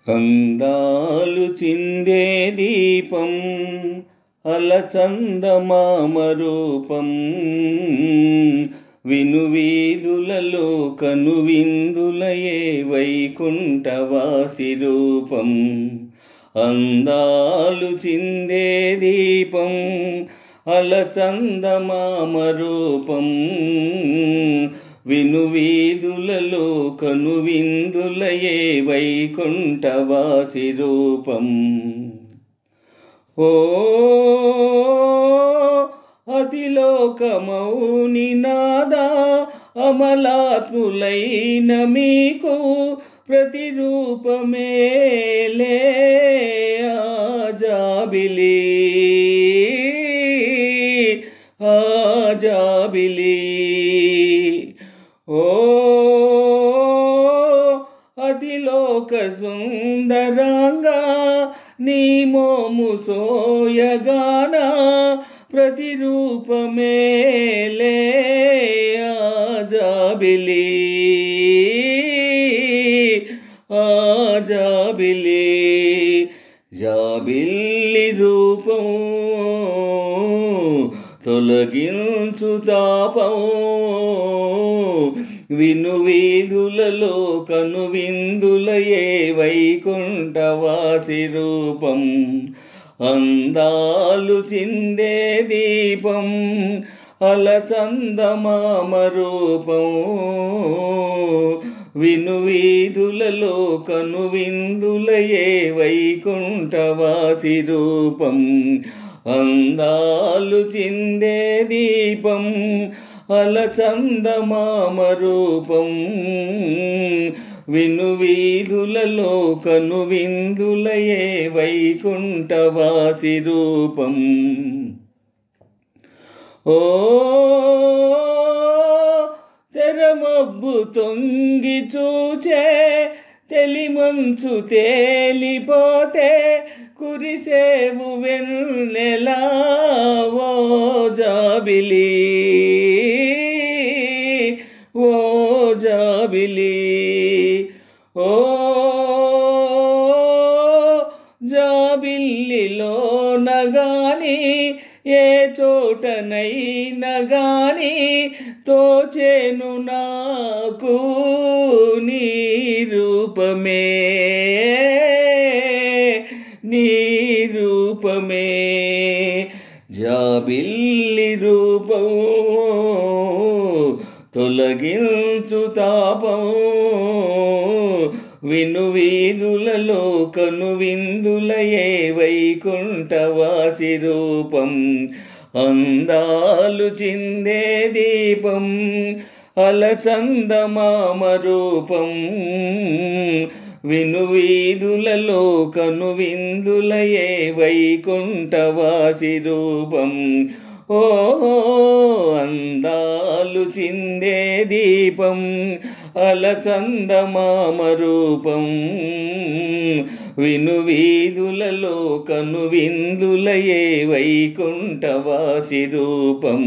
అందాలు చిందే దీపం అలచందమామ రూపం వినువీధులలో కనువిందులయే వైకుంఠవాసి రూపం. అందాలు చిందే దీపం అలచందమామ రూపం వినువీధులలో కనువిందులయే వైకుంఠవాసి రూపం. ఓ అతిలోకమౌని నాదా అమలాత్ములైన మీకు ప్రతిరూపమేలే ఆజాబిలి ఆజాబిలి. ఓ అతిలోక సుందరంగా నీ మోము సోయగాన ప్రతిరూపమేలే ఆజాబిలి ఆజాబిలి. జాబిల్లి రూపం తొలగించు తాపం వినువీధులలో కనువిందులయే వైకుంఠవాసి రూపం. అందాలు చిందే దీపం అలచందమామ రూపం వినువీధులలో కనువిందులయే వైకుంఠవాసి రూపం. అందాలు చిందే దీపం అలచందమామ రూపం వినువీధులలో కనువిందులయే వైకుంఠవాసి రూపం. ఓ తెరమబ్బు తొంగి చూచే తెలిమంచు తేలిపోతే కురిసేవు వెన్నెలా ఓ జాబిలి ఓ జాబిలి. ఓ జాబిల్లిలో నగాని ఏ చోటనైనా గాని తోచేను నాకు నీ రూపమే నీ రూపమే. జాబిల్లి రూపం తొలగించు తాపం వినువీధులలో కనువిందులయే వైకుంఠవాసి రూపం. అందాలు చిందే దీపం అలచందమామ రూపం వినువీధులలో కనువిందులయే వైకుంఠవాసి రూపం. ఓ అందాలు చిందే దీపం అలచందమామ రూపం వినువీధులలో కనువిందులయే వైకుంఠవాసి రూపం.